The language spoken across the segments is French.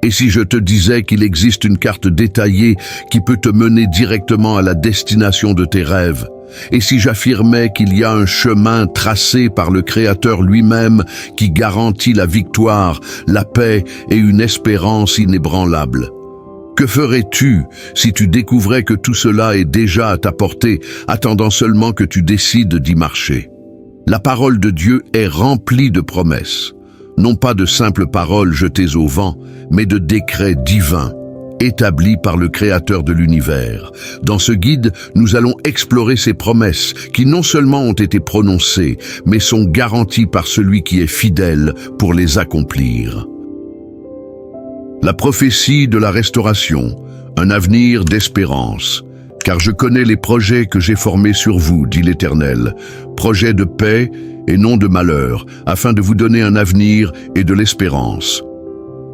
Et si je te disais qu'il existe une carte détaillée qui peut te mener directement à la destination de tes rêves? Et si j'affirmais qu'il y a un chemin tracé par le Créateur lui-même qui garantit la victoire, la paix et une espérance inébranlable? Que ferais-tu si tu découvrais que tout cela est déjà à ta portée, attendant seulement que tu décides d'y marcher? La parole de Dieu est remplie de promesses, non pas de simples paroles jetées au vent, mais de décrets divins, établis par le Créateur de l'univers. Dans ce guide, nous allons explorer ces promesses qui non seulement ont été prononcées, mais sont garanties par celui qui est fidèle pour les accomplir. La prophétie de la restauration, un avenir d'espérance. Car je connais les projets que j'ai formés sur vous, dit l'Éternel, projets de paix et non de malheur, afin de vous donner un avenir et de l'espérance.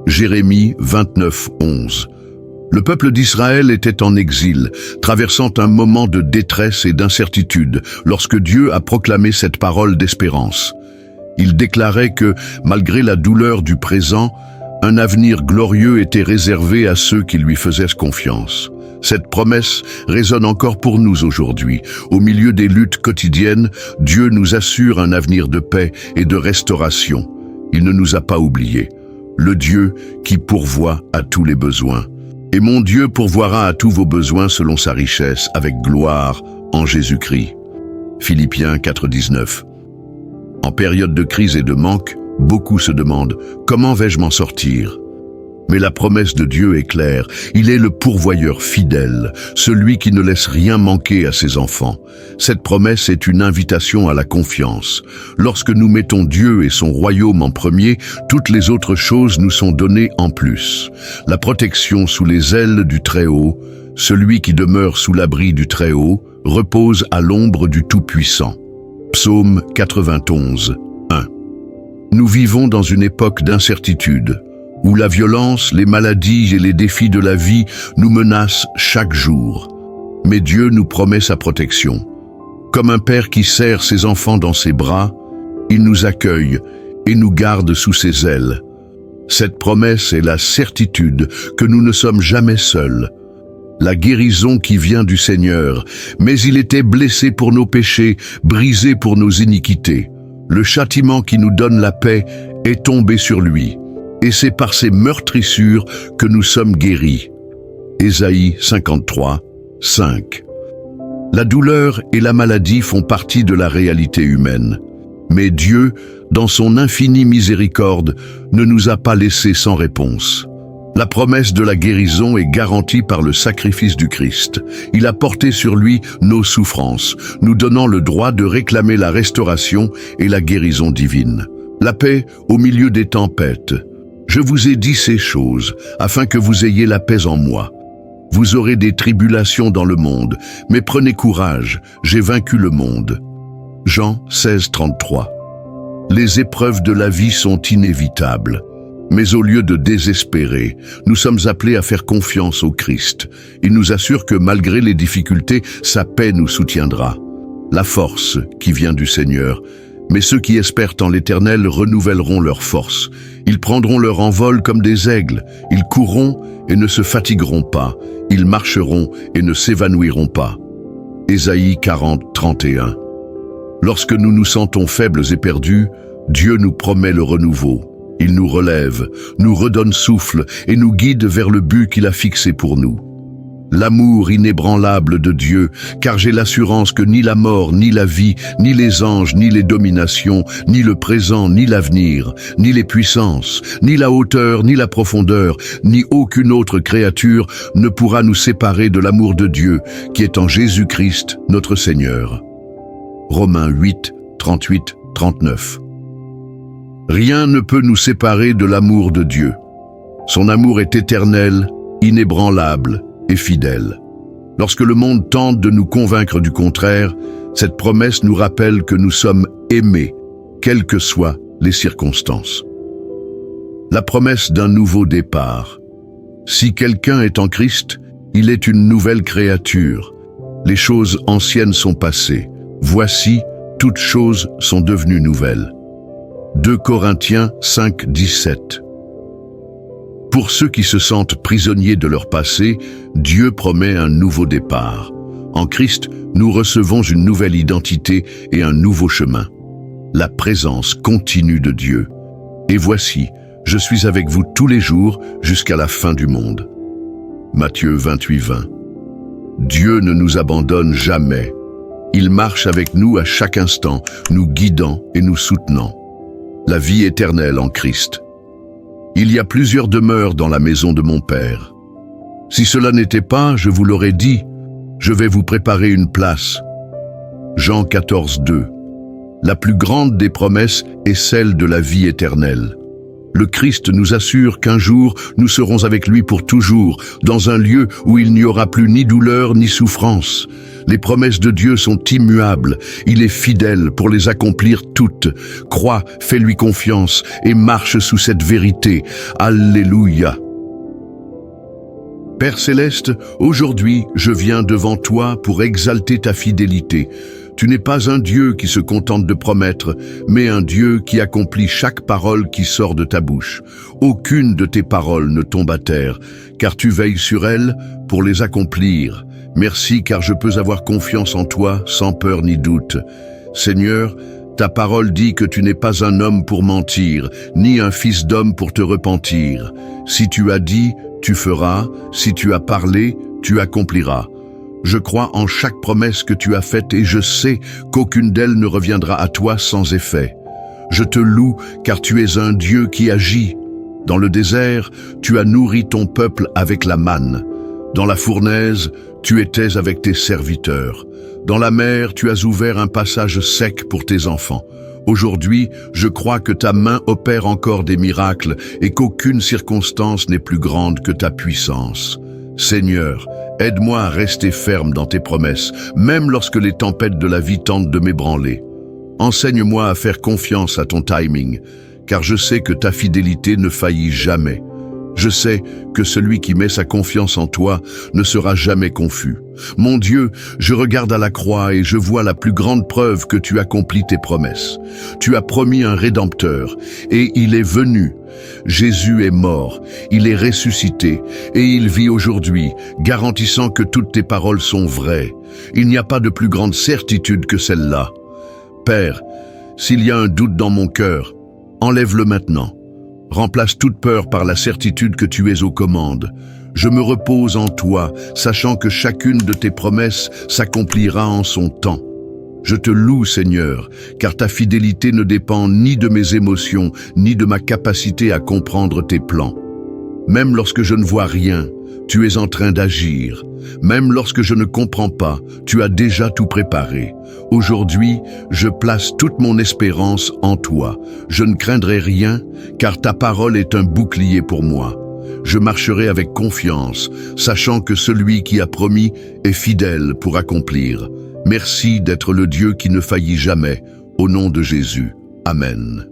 Jérémie 29, 11. Le peuple d'Israël était en exil, traversant un moment de détresse et d'incertitude, lorsque Dieu a proclamé cette parole d'espérance. Il déclarait que, malgré la douleur du présent, un avenir glorieux était réservé à ceux qui lui faisaient confiance. Cette promesse résonne encore pour nous aujourd'hui. Au milieu des luttes quotidiennes, Dieu nous assure un avenir de paix et de restauration. Il ne nous a pas oubliés. Le Dieu qui pourvoit à tous les besoins. Et mon Dieu pourvoira à tous vos besoins selon sa richesse, avec gloire, en Jésus-Christ. Philippiens 4, 19. En période de crise et de manque, beaucoup se demandent « Comment vais-je m'en sortir ?» Mais la promesse de Dieu est claire, il est le pourvoyeur fidèle, celui qui ne laisse rien manquer à ses enfants. Cette promesse est une invitation à la confiance. Lorsque nous mettons Dieu et son royaume en premier, toutes les autres choses nous sont données en plus. La protection sous les ailes du Très-Haut, celui qui demeure sous l'abri du Très-Haut, repose à l'ombre du Tout-Puissant. Psaume 91, 1. Nous vivons dans une époque d'incertitude, où la violence, les maladies et les défis de la vie nous menacent chaque jour. Mais Dieu nous promet sa protection. Comme un père qui serre ses enfants dans ses bras, il nous accueille et nous garde sous ses ailes. Cette promesse est la certitude que nous ne sommes jamais seuls. La guérison qui vient du Seigneur, mais il était blessé pour nos péchés, brisé pour nos iniquités. Le châtiment qui nous donne la paix est tombé sur lui. Et c'est par ses meurtrissures que nous sommes guéris. Ésaïe 53, 5. La douleur et la maladie font partie de la réalité humaine. Mais Dieu, dans son infinie miséricorde, ne nous a pas laissés sans réponse. La promesse de la guérison est garantie par le sacrifice du Christ. Il a porté sur lui nos souffrances, nous donnant le droit de réclamer la restauration et la guérison divine. La paix au milieu des tempêtes. Je vous ai dit ces choses, afin que vous ayez la paix en moi. Vous aurez des tribulations dans le monde, mais prenez courage, j'ai vaincu le monde. Jean 16, 33. Les épreuves de la vie sont inévitables. Mais au lieu de désespérer, nous sommes appelés à faire confiance au Christ. Il nous assure que malgré les difficultés, sa paix nous soutiendra. La force qui vient du Seigneur. Mais ceux qui espèrent en l'Éternel renouvelleront leur force. Ils prendront leur envol comme des aigles. Ils courront et ne se fatigueront pas. Ils marcheront et ne s'évanouiront pas. Ésaïe 40, 31. Lorsque nous nous sentons faibles et perdus, Dieu nous promet le renouveau. Il nous relève, nous redonne souffle et nous guide vers le but qu'il a fixé pour nous. L'amour inébranlable de Dieu, car j'ai l'assurance que ni la mort, ni la vie, ni les anges, ni les dominations, ni le présent, ni l'avenir, ni les puissances, ni la hauteur, ni la profondeur, ni aucune autre créature ne pourra nous séparer de l'amour de Dieu, qui est en Jésus-Christ, notre Seigneur. Romains 8, 38, 39. Rien ne peut nous séparer de l'amour de Dieu. Son amour est éternel, inébranlable et fidèle. Lorsque le monde tente de nous convaincre du contraire, cette promesse nous rappelle que nous sommes aimés, quelles que soient les circonstances. La promesse d'un nouveau départ. Si quelqu'un est en Christ, il est une nouvelle créature. Les choses anciennes sont passées. Voici, toutes choses sont devenues nouvelles. 2 Corinthiens 5, 17. Pour ceux qui se sentent prisonniers de leur passé, Dieu promet un nouveau départ. En Christ, nous recevons une nouvelle identité et un nouveau chemin. La présence continue de Dieu. Et voici, je suis avec vous tous les jours jusqu'à la fin du monde. Matthieu 28:20. Dieu ne nous abandonne jamais. Il marche avec nous à chaque instant, nous guidant et nous soutenant. La vie éternelle en Christ. Il y a plusieurs demeures dans la maison de mon Père. Si cela n'était pas, je vous l'aurais dit, je vais vous préparer une place. Jean 14:2. La plus grande des promesses est celle de la vie éternelle. Le Christ nous assure qu'un jour, nous serons avec lui pour toujours, dans un lieu où il n'y aura plus ni douleur ni souffrance. Les promesses de Dieu sont immuables. Il est fidèle pour les accomplir toutes. Crois, fais-lui confiance et marche sous cette vérité. Alléluia. Père Céleste, aujourd'hui, je viens devant toi pour exalter ta fidélité. Tu n'es pas un Dieu qui se contente de promettre, mais un Dieu qui accomplit chaque parole qui sort de ta bouche. Aucune de tes paroles ne tombe à terre, car tu veilles sur elles pour les accomplir. Merci, car je peux avoir confiance en toi sans peur ni doute. Seigneur, ta parole dit que tu n'es pas un homme pour mentir, ni un fils d'homme pour te repentir. Si tu as dit, tu feras, si tu as parlé, tu accompliras. Je crois en chaque promesse que tu as faite et je sais qu'aucune d'elles ne reviendra à toi sans effet. Je te loue car tu es un Dieu qui agit. Dans le désert, tu as nourri ton peuple avec la manne. Dans la fournaise, tu étais avec tes serviteurs. Dans la mer, tu as ouvert un passage sec pour tes enfants. Aujourd'hui, je crois que ta main opère encore des miracles et qu'aucune circonstance n'est plus grande que ta puissance. Seigneur, aide-moi à rester ferme dans tes promesses, même lorsque les tempêtes de la vie tentent de m'ébranler. Enseigne-moi à faire confiance à ton timing, car je sais que ta fidélité ne faillit jamais. Je sais que celui qui met sa confiance en toi ne sera jamais confus. Mon Dieu, je regarde à la croix et je vois la plus grande preuve que tu accomplis tes promesses. Tu as promis un Rédempteur et il est venu. Jésus est mort, il est ressuscité et il vit aujourd'hui, garantissant que toutes tes paroles sont vraies. Il n'y a pas de plus grande certitude que celle-là. Père, s'il y a un doute dans mon cœur, enlève-le maintenant. Remplace toute peur par la certitude que tu es aux commandes. Je me repose en toi, sachant que chacune de tes promesses s'accomplira en son temps. Je te loue, Seigneur, car ta fidélité ne dépend ni de mes émotions, ni de ma capacité à comprendre tes plans. Même lorsque je ne vois rien, tu es en train d'agir. Même lorsque je ne comprends pas, tu as déjà tout préparé. Aujourd'hui, je place toute mon espérance en toi. Je ne craindrai rien, car ta parole est un bouclier pour moi. Je marcherai avec confiance, sachant que celui qui a promis est fidèle pour accomplir. Merci d'être le Dieu qui ne faillit jamais. Au nom de Jésus. Amen.